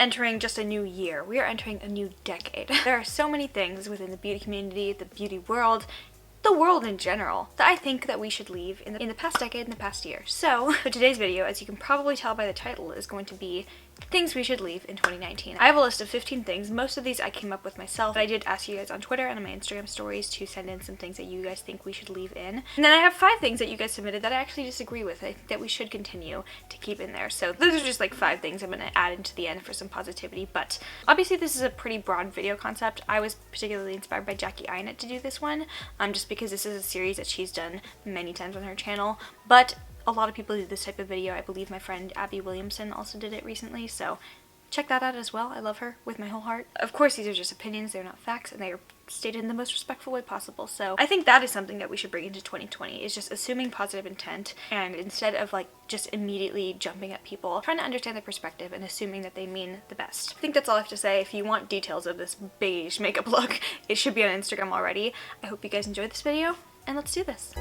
entering just a new year. We are entering a new decade. There are so many things within the beauty community, the beauty world, the world in general, that I think that we should leave in the past decade, in the past year. So today's video, as you can probably tell by the title, is going to be things we should leave in 2019. I have a list of 15 things. Most of these I came up with myself, but I did ask you guys on Twitter and on my Instagram stories to send in some things that you guys think we should leave in. And then I have 5 things that you guys submitted that I actually disagree with, that we should continue to keep in there. So those are just like 5 things I'm going to add into the end for some positivity, but obviously this is a pretty broad video concept. I was particularly inspired by Jackie Inet to do this one, just because this is a series that she's done many times on her channel, but a lot of people do this type of video. I believe my friend Abby Williamson also did it recently, so check that out as well. I love her with my whole heart. Of course, these are just opinions, they're not facts, and they are stated in the most respectful way possible. So I think that is something that we should bring into 2020, is just assuming positive intent, and instead of like just immediately jumping at people, trying to understand their perspective and assuming that they mean the best. I think that's all I have to say. If you want details of this beige makeup look, it should be on Instagram already. I hope you guys enjoyed this video, and let's do this.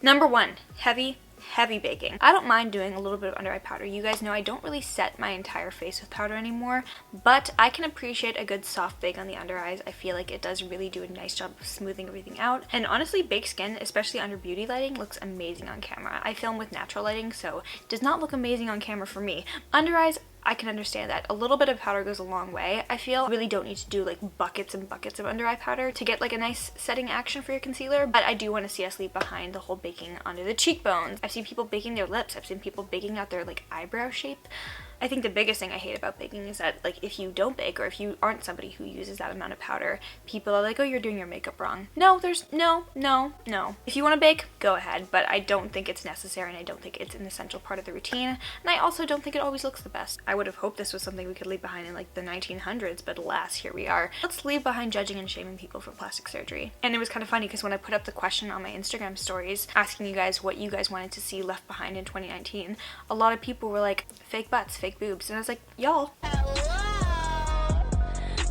Number 1, heavy baking. I don't mind doing a little bit of under eye powder. You guys know I don't really set my entire face with powder anymore, but I can appreciate a good soft bake on the under eyes. I feel like it does really do a nice job of smoothing everything out. And honestly, baked skin, especially under beauty lighting, looks amazing on camera. I film with natural lighting, so it does not look amazing on camera for me. Under eyes, I can understand that. A little bit of powder goes a long way. I feel really don't need to do like buckets and buckets of under eye powder to get like a nice setting action for your concealer, but I do want to see us leave behind the whole baking under the cheekbones. I've seen people baking their lips. I've seen people baking out their like eyebrow shape. I think the biggest thing I hate about baking is that like if you don't bake, or if you aren't somebody who uses that amount of powder, people are like, oh, you're doing your makeup wrong. No, there's no. If you want to bake, go ahead, but I don't think it's necessary, and I don't think it's an essential part of the routine, and I also don't think it always looks the best. I would have hoped this was something we could leave behind in like the 1900s, but alas, here we are. Let's leave behind judging and shaming people for plastic surgery. And it was kind of funny because when I put up the question on my Instagram stories asking you guys what you guys wanted to see left behind in 2019, a lot of people were like, fake butts, fake boobs, and I was like, y'all. Hello?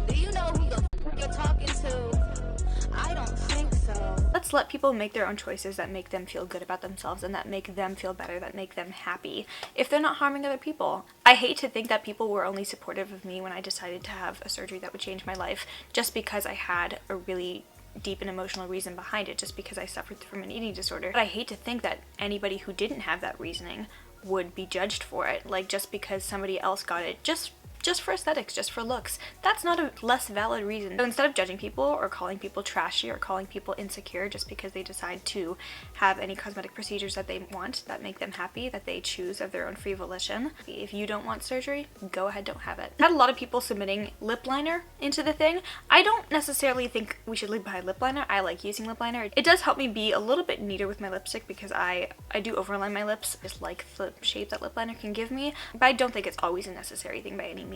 Do you know who the f you're talking to? I don't think so. Let's let people make their own choices that make them feel good about themselves and that make them feel better, that make them happy, if they're not harming other people. I hate to think that people were only supportive of me when I decided to have a surgery that would change my life just because I had a really deep and emotional reason behind it, just because I suffered from an eating disorder. But I hate to think that anybody who didn't have that reasoning would be judged for it, like just because somebody else got it just for aesthetics, just for looks. That's not a less valid reason. So instead of judging people or calling people trashy or calling people insecure just because they decide to have any cosmetic procedures that they want, that make them happy, that they choose of their own free volition, if you don't want surgery, go ahead, don't have it. I had a lot of people submitting lip liner into the thing. I don't necessarily think we should leave behind lip liner. I like using lip liner. It does help me be a little bit neater with my lipstick because I do overline my lips. I just like the shape that lip liner can give me, but I don't think it's always a necessary thing by any means.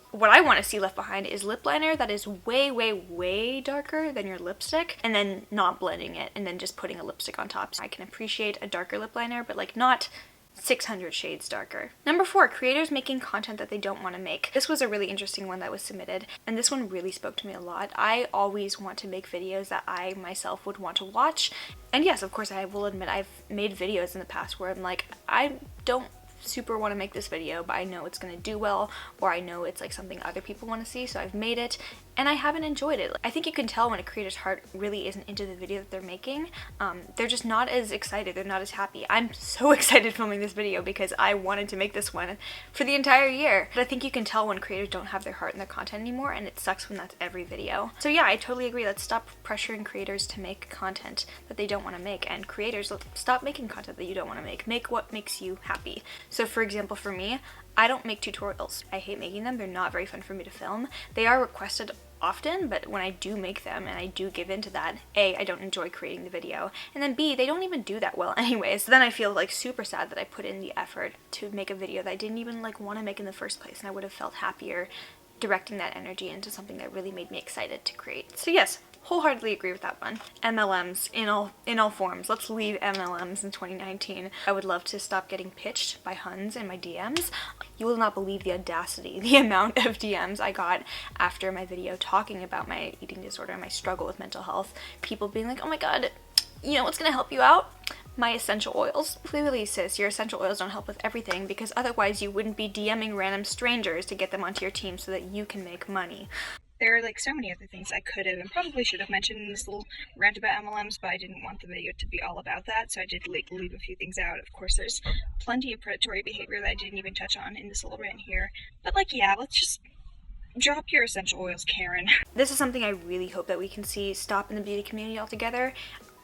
What I want to see left behind is lip liner that is way darker than your lipstick, and then not blending it and then just putting a lipstick on top. So I can appreciate a darker lip liner, but like not 600 shades darker. Number 4, creators making content that they don't want to make. This was a really interesting one that was submitted, and this one really spoke to me a lot. I always want to make videos that I myself would want to watch, and yes, of course, I will admit I've made videos in the past where I'm like, I don't super want to make this video, but I know it's going to do well, or I know it's like something other people want to see, so I've made it and I haven't enjoyed it. I think you can tell when a creator's heart really isn't into the video that they're making. They're just not as excited, they're not as happy. I'm so excited filming this video because I wanted to make this one for the entire year. But I think you can tell when creators don't have their heart in their content anymore, and it sucks when that's every video. So yeah, I totally agree. Let's stop pressuring creators to make content that they don't want to make, and creators, stop making content that you don't want to make. Make what makes you happy. So for example, for me, I don't make tutorials. I hate making them. They're not very fun for me to film. They are requested often, but when I do make them and I do give into that, A, I don't enjoy creating the video, and then B, they don't even do that well anyways. So then I feel like super sad that I put in the effort to make a video that I didn't even like want to make in the first place, and I would have felt happier directing that energy into something that really made me excited to create. So yes, wholeheartedly agree with that one. MLMs in all forms. Let's leave MLMs in 2019. I would love to stop getting pitched by Huns in my DMs. You will not believe the audacity, the amount of DMs I got after my video talking about my eating disorder and my struggle with mental health. People being like, oh my god, you know what's gonna help you out? my essential oils. Clearly, sis, your essential oils don't help with everything, because otherwise you wouldn't be DMing random strangers to get them onto your team so that you can make money. There are like so many other things I could have and probably should have mentioned in this little rant about MLMs, but I didn't want the video to be all about that, so I did leave a few things out. Of course, there's plenty of predatory behavior that I didn't even touch on in this little rant here. But like, yeah, let's just drop your essential oils, Karen. This is something I really hope that we can see stop in the beauty community altogether.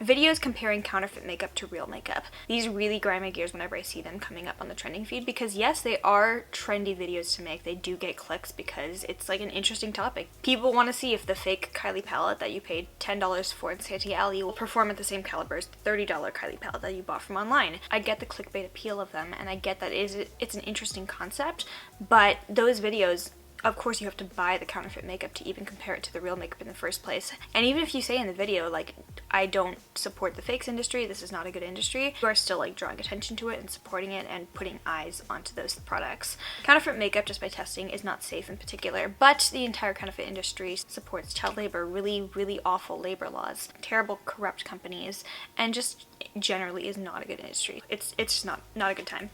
Videos comparing counterfeit makeup to real makeup. These really grind my gears whenever I see them coming up on the trending feed, because yes, they are trendy videos to make. They do get clicks because it's like an interesting topic. People want to see if the fake Kylie palette that you paid $10 for in Santee Alley will perform at the same caliber as the $30 Kylie palette that you bought from online. I get the clickbait appeal of them, and I get that it's an interesting concept, but those videos, of course, you have to buy the counterfeit makeup to even compare it to the real makeup in the first place. And even if you say in the video, like, I don't support the fakes industry, this is not a good industry, you are still like drawing attention to it and supporting it and putting eyes onto those products. Counterfeit makeup, just by testing, is not safe in particular, but the entire counterfeit industry supports child labor, really, really awful labor laws, terrible, corrupt companies, and just generally is not a good industry. It's just not a good time.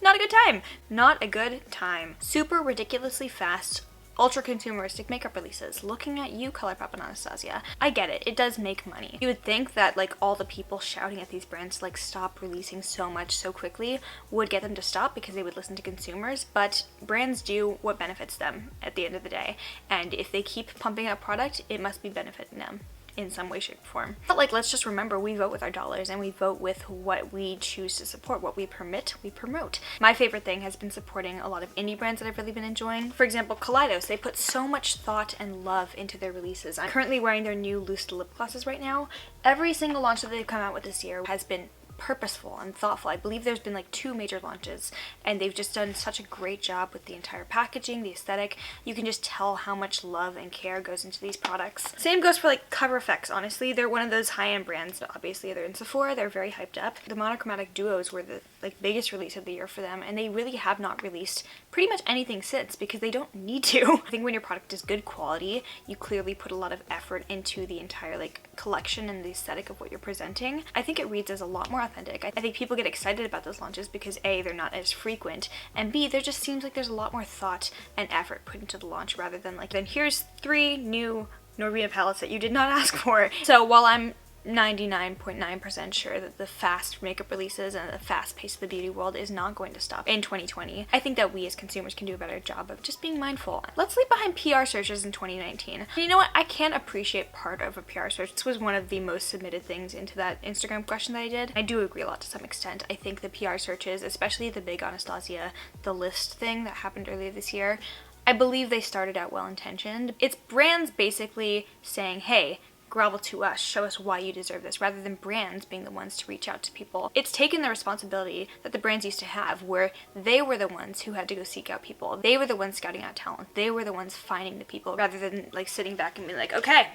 Not a good time. Not a good time. Super ridiculously fast, ultra consumeristic makeup releases. Looking at you, ColourPop and Anastasia. I get it. It does make money. You would think that like all the people shouting at these brands to like stop releasing so much so quickly would get them to stop because they would listen to consumers, but brands do what benefits them at the end of the day. And if they keep pumping out product, it must be benefiting them in some way, shape, or form. But like, let's just remember, we vote with our dollars and we vote with what we choose to support. What we permit, we promote. My favorite thing has been supporting a lot of indie brands that I've really been enjoying. For example, Kaleidos. They put so much thought and love into their releases. I'm currently wearing their new loose lip glosses right now. Every single launch that they've come out with this year has been purposeful and thoughtful. I believe there's been like 2 major launches, and they've just done such a great job with the entire packaging, the aesthetic. You can just tell how much love and care goes into these products. Same goes for like Cover FX. Honestly, they're one of those high-end brands. Obviously, they're in Sephora. They're very hyped up. The monochromatic duos were the like biggest release of the year for them, and they really have not released pretty much anything since because they don't need to. I think when your product is good quality, you clearly put a lot of effort into the entire like collection and the aesthetic of what you're presenting. I think it reads as a lot more authentic. I think people get excited about those launches because A, they're not as frequent, and B, there just seems like there's a lot more thought and effort put into the launch rather than like, then here's 3 new Norvina palettes that you did not ask for. So while I'm 99.9% sure that the fast makeup releases and the fast pace of the beauty world is not going to stop in 2020, I think that we as consumers can do a better job of just being mindful. Let's leave behind PR searches in 2019. And you know what? I can't appreciate part of a PR search. This was one of the most submitted things into that Instagram question that I did. I do agree a lot to some extent. I think the PR searches, especially the big Anastasia, the list thing that happened earlier this year, I believe they started out well-intentioned. It's brands basically saying, hey, grovel to us, show us why you deserve this, rather than brands being the ones to reach out to people. It's taken the responsibility that the brands used to have, where they were the ones who had to go seek out people. They were the ones scouting out talent. They were the ones finding the people, rather than like sitting back and being like, okay,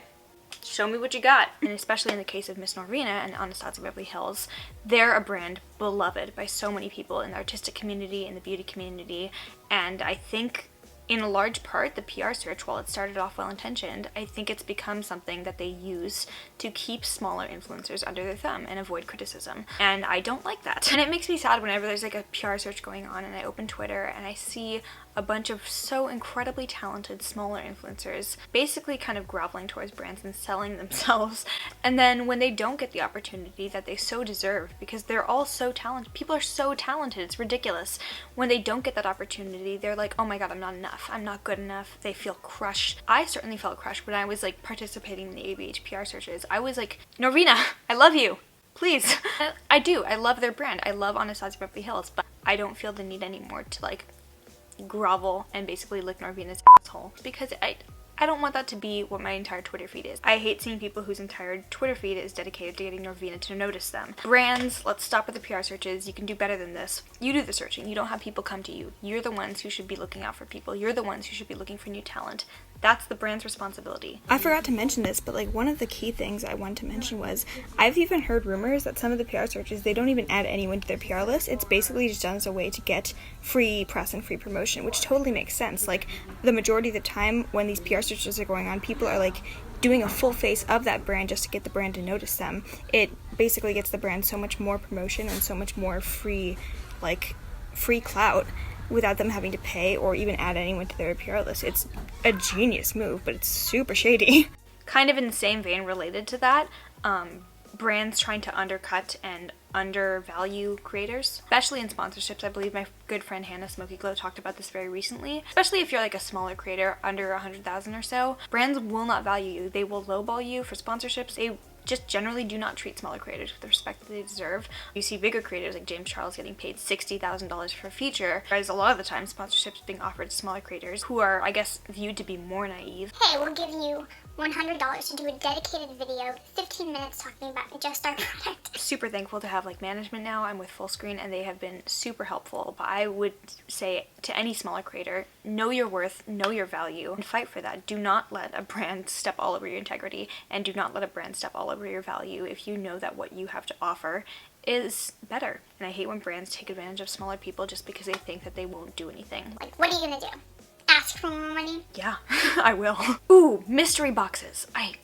show me what you got. And especially in the case of Miss Norvina and Anastasia Beverly Hills, they're a brand beloved by so many people in the artistic community, in the beauty community, and I think in a large part, the PR search, while it started off well-intentioned, I think it's become something that they use to keep smaller influencers under their thumb and avoid criticism. And I don't like that. And it makes me sad whenever there's like a PR search going on and I open Twitter and I see a bunch of so incredibly talented smaller influencers basically kind of groveling towards brands and selling themselves. And then when they don't get the opportunity that they so deserve, because they're all so talented, people are so talented, it's ridiculous. When they don't get that opportunity, they're like, oh my god, I'm not enough, I'm not good enough. They feel crushed. I certainly felt crushed when I was like participating in the ABH PR searches. I was like, Norvina, I love you. Please. I do. I love their brand. I love Anastasia Beverly Hills, but I don't feel the need anymore to like grovel and basically lick Norvina's asshole, because I don't want that to be what my entire Twitter feed is. I hate seeing people whose entire Twitter feed is dedicated to getting Norvina to notice them. Brands, let's stop with the PR searches. You can do better than this. You do the searching. You don't have people come to you. You're the ones who should be looking out for people. You're the ones who should be looking for new talent. That's the brand's responsibility. I forgot to mention this, but like one of the key things I wanted to mention was I've even heard rumors that some of the PR searches, they don't even add anyone to their PR list. It's basically just done as a way to get free press and free promotion, which totally makes sense. Like the majority of the time when these PR searches are going on, people are like doing a full face of that brand just to get the brand to notice them. It basically gets the brand so much more promotion and so much more free clout without them having to pay or even add anyone to their PR list. It's a genius move, but it's super shady. Kind of in the same vein related to that, brands trying to undercut and undervalue creators, especially in sponsorships. I believe my good friend Hannah Smoky Glow talked about this very recently. Especially if you're like a smaller creator under 100,000 or so, brands will not value you. They will lowball you for sponsorships. They just generally do not treat smaller creators with the respect that they deserve. You see bigger creators like James Charles getting paid $60,000 for a feature, whereas a lot of the time sponsorships being offered to smaller creators who are, I guess, viewed to be more naive. Hey, we'll give you $100 to do a dedicated video, 15 minutes talking about just our product. Super thankful to have like management now. I'm with Full Screen and they have been super helpful, but I would say to any smaller creator, know your worth, know your value, and fight for that. Do not let a brand step all over your integrity, and do not let a brand step all over your value if you know that what you have to offer is better. And I hate when brands take advantage of smaller people just because they think that they won't do anything. Like, what are you gonna do? Ask for more money? Yeah, I will. Ooh, mystery boxes. I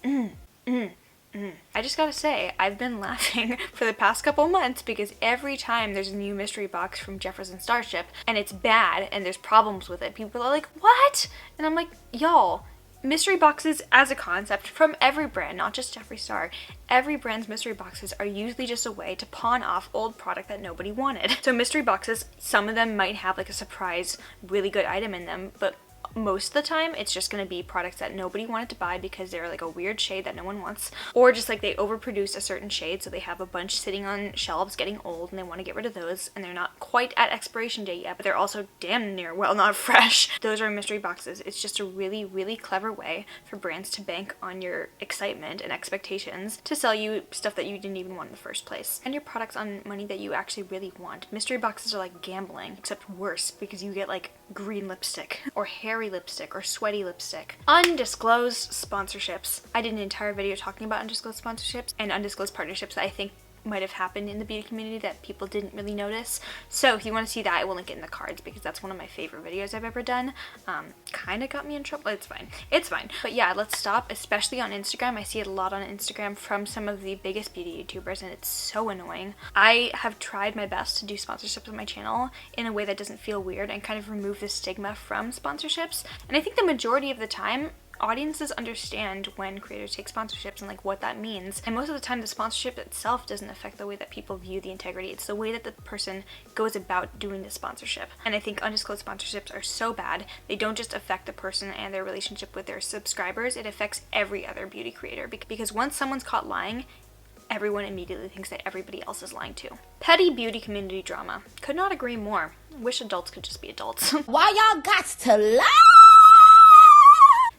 just gotta say, I've been laughing for the past couple months because every time there's a new mystery box from Jefferson Starship and it's bad and there's problems with it, people are like, what? And I'm like, y'all, mystery boxes as a concept from every brand, not just Jeffree Star, every brand's mystery boxes are usually just a way to pawn off old product that nobody wanted. So mystery boxes, some of them might have like a surprise, really good item in them, but most of the time it's just going to be products that nobody wanted to buy because they're like a weird shade that no one wants, or just like they overproduce a certain shade so they have a bunch sitting on shelves getting old and they want to get rid of those and they're not quite at expiration date yet, but they're also damn near, well, not fresh. Those are mystery boxes. It's just a really, really clever way for brands to bank on your excitement and expectations to sell you stuff that you didn't even want in the first place, and your products on money that you actually really want. Mystery boxes are like gambling, except worse because you get like green lipstick or hairy lipstick or sweaty lipstick. Undisclosed sponsorships. I did an entire video talking about undisclosed sponsorships and undisclosed partnerships that I think might have happened in the beauty community that people didn't really notice. So if you want to see that, I will link it in the cards because that's one of my favorite videos I've ever done. Kind of got me in trouble. It's fine. It's fine. But yeah, let's stop, especially on Instagram. I see it a lot on Instagram from some of the biggest beauty YouTubers and it's so annoying. I have tried my best to do sponsorships on my channel in a way that doesn't feel weird and kind of remove the stigma from sponsorships. And I think the majority of the time, audiences understand when creators take sponsorships and like what that means, and most of the time the sponsorship itself doesn't affect the way that people view the integrity. It's the way that the person goes about doing the sponsorship. And I think undisclosed sponsorships are so bad. They don't just affect the person and their relationship with their subscribers, it affects every other beauty creator because once someone's caught lying, everyone immediately thinks that everybody else is lying too. Petty beauty community drama. Could not agree more. Wish adults could just be adults. Why y'all got to lie?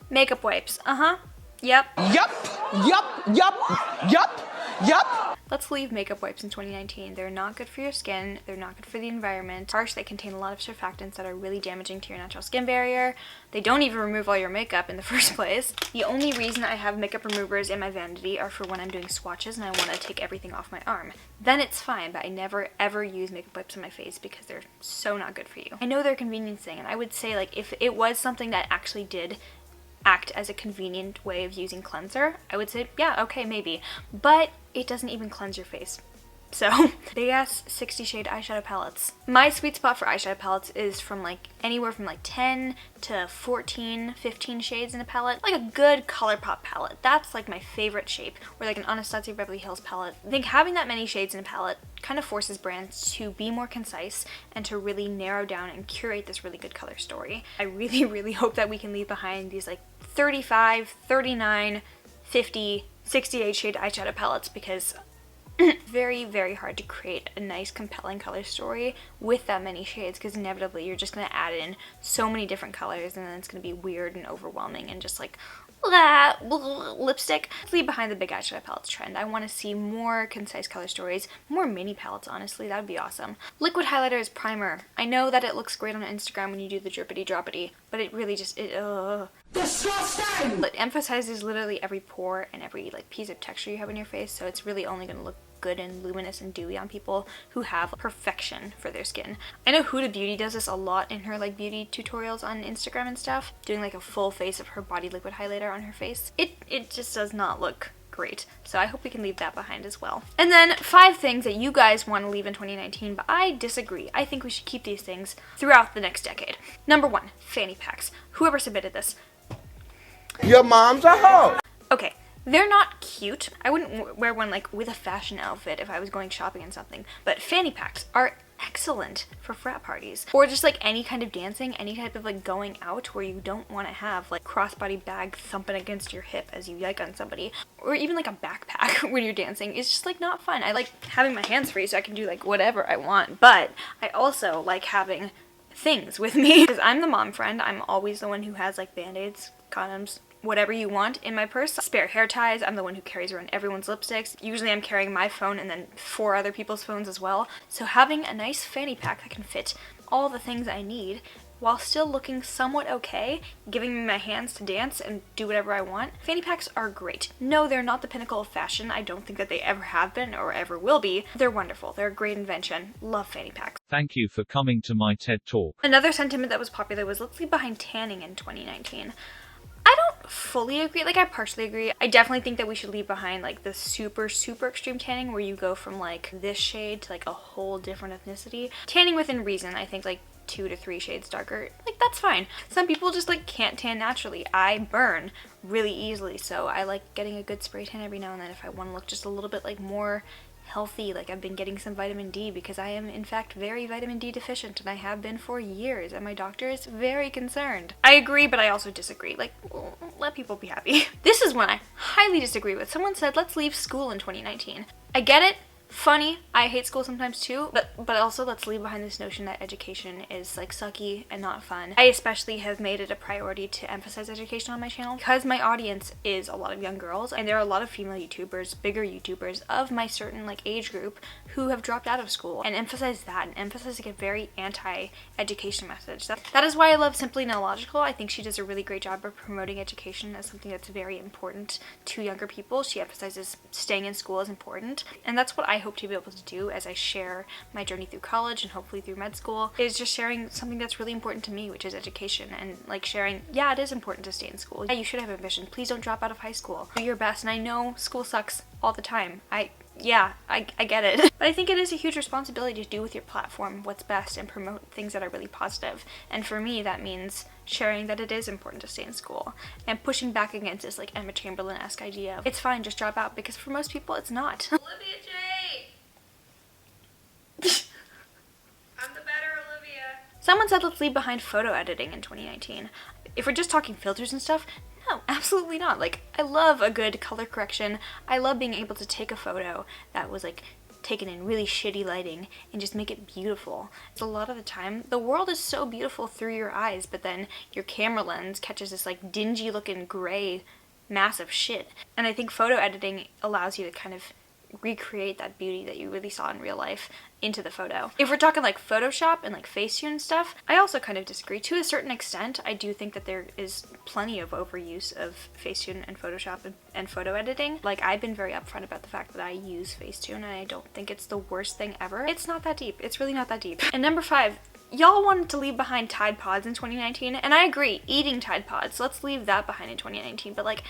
Makeup wipes. Yep. Yup. Let's leave makeup wipes in 2019. They're not good for your skin. They're not good for the environment. Harsh, they contain a lot of surfactants that are really damaging to your natural skin barrier. They don't even remove all your makeup in the first place. The only reason I have makeup removers in my vanity are for when I'm doing swatches and I want to take everything off my arm. Then it's fine, but I never ever use makeup wipes on my face because they're so not good for you. I know they're a convenience thing, and I would say like if it was something that actually did act as a convenient way of using cleanser, I would say, yeah, okay, maybe. But it doesn't even cleanse your face. So, big ass 60 shade eyeshadow palettes. My sweet spot for eyeshadow palettes is from like anywhere from like 10 to 14, 15 shades in a palette. Like a good ColourPop palette. That's like my favorite shape. Or like an Anastasia Beverly Hills palette. I think having that many shades in a palette kind of forces brands to be more concise and to really narrow down and curate this really good color story. I really, really hope that we can leave behind these like 35, 39, 50, 68 shade eyeshadow palettes because very, very hard to create a nice, compelling color story with that many shades because inevitably you're just going to add in so many different colors and then it's going to be weird and overwhelming and just like lipstick. Let's leave behind the big eyeshadow palettes trend. I want to see more concise color stories, more mini palettes, honestly. That would be awesome. Liquid highlighter is primer. I know that it looks great on Instagram when you do the drippity droppity, but it really just, disgusting! It emphasizes literally every pore and every like piece of texture you have in your face, so it's really only going to look good and luminous and dewy on people who have perfection for their skin. I know Huda Beauty does this a lot in her like beauty tutorials on Instagram and stuff, doing like a full face of her body liquid highlighter on her face. It just does not look great. So I hope we can leave that behind as well. And then 5 things that you guys want to leave in 2019, but I disagree. I think we should keep these things throughout the next decade. Number 1, fanny packs. Whoever submitted this. Your mom's a hoe. Okay, they're not cute. I wouldn't wear one like with a fashion outfit if I was going shopping and something, but fanny packs are excellent for frat parties or just like any kind of dancing, any type of like going out where you don't want to have like crossbody bag thumping against your hip as you yike on somebody, or even like a backpack when you're dancing. It's just like not fun. I like having my hands free so I can do like whatever I want, but I also like having things with me because I'm the mom friend. I'm always the one who has like band-aids, condoms, whatever you want in my purse. Spare hair ties, I'm the one who carries around everyone's lipsticks. Usually I'm carrying my phone and then 4 other people's phones as well. So having a nice fanny pack that can fit all the things I need while still looking somewhat okay, giving me my hands to dance and do whatever I want. Fanny packs are great. No, they're not the pinnacle of fashion. I don't think that they ever have been or ever will be. They're wonderful. They're a great invention. Love fanny packs. Thank you for coming to my TED Talk. Another sentiment that was popular was let's leave behind tanning in 2019. I don't fully agree, like I partially agree. I definitely think that we should leave behind like the super extreme tanning where you go from like this shade to like a whole different ethnicity. Tanning within reason, I think like 2 to 3 shades darker, like that's fine. Some people just like can't tan naturally. I burn really easily, so I like getting a good spray tan every now and then if I want to look just a little bit like more healthy. Like I've been getting some vitamin D because I am in fact very vitamin D deficient, and I have been for years, and my doctor is very concerned. I agree, but I also disagree. Like, well, let people be happy. This is one I highly disagree with. Someone said let's leave school in 2019. I get it. Funny, I hate school sometimes too, but also let's leave behind this notion that education is like sucky and not fun. I especially have made it a priority to emphasize education on my channel because my audience is a lot of young girls, and there are a lot of female YouTubers, bigger YouTubers of my certain like age group who have dropped out of school, and emphasize that and emphasize like a very anti-education message. That is why I love Simply Illogical. I think she does a really great job of promoting education as something that's very important to younger people. She emphasizes staying in school is important, and that's what I hope to be able to do as I share my journey through college and hopefully through med school, is just sharing something that's really important to me, which is education, and like sharing, yeah, it is important to stay in school. Yeah, you should have ambition. Please don't drop out of high school. Do your best, and I know school sucks all the time. I get it. But I think it is a huge responsibility to do with your platform what's best and promote things that are really positive. And for me, that means sharing that it is important to stay in school and pushing back against this like Emma Chamberlain-esque idea of it's fine, just drop out, because for most people it's not. Olivia J! I'm the better Olivia. Someone said let's leave behind photo editing in 2019. If we're just talking filters and stuff, no, absolutely not. Like, I love a good color correction. I love being able to take a photo that was like taken in really shitty lighting and just make it beautiful. It's a lot of the time, the world is so beautiful through your eyes, but then your camera lens catches this like dingy looking gray mass of shit. And I think photo editing allows you to kind of recreate that beauty that you really saw in real life into the photo. If we're talking like Photoshop and like Facetune and stuff, I also kind of disagree. To a certain extent, I do think that there is plenty of overuse of Facetune and Photoshop and photo editing. Like, I've been very upfront about the fact that I use Facetune, and I don't think it's the worst thing ever. It's not that deep. It's really not that deep. And number 5, y'all wanted to leave behind Tide Pods in 2019, and I agree, eating Tide Pods. Let's leave that behind in 2019, but like,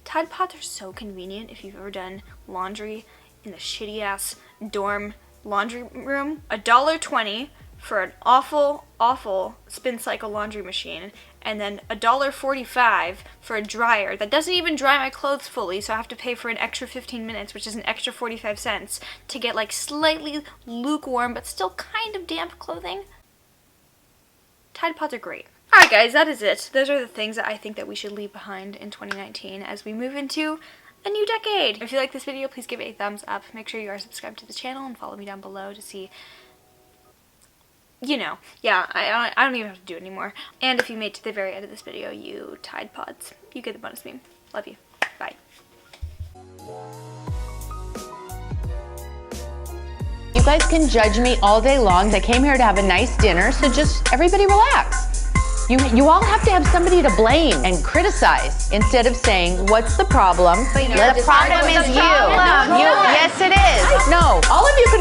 Tide Pods are so convenient if you've ever done laundry in the shitty ass dorm laundry room. $1.20 for an awful spin cycle laundry machine, and then $1.45 for a dryer that doesn't even dry my clothes fully, so I have to pay for an extra 15 minutes, which is an extra 45 cents to get like slightly lukewarm but still kind of damp clothing. Tide Pods are great. Alright guys, that is it. Those are the things that I think that we should leave behind in 2019 as we move into a new decade. If you like this video, please give it a thumbs up. Make sure you are subscribed to the channel and follow me down below to see, you know, yeah, I don't even have to do it anymore. And if you made it to the very end of this video, you Tide Pods, you get the bonus meme. Love you. Bye. You guys can judge me all day long. I came here to have a nice dinner, so just everybody relax. You all have to have somebody to blame and criticize instead of saying, what's the problem? The problem is you. Yes, it is. No, all of you can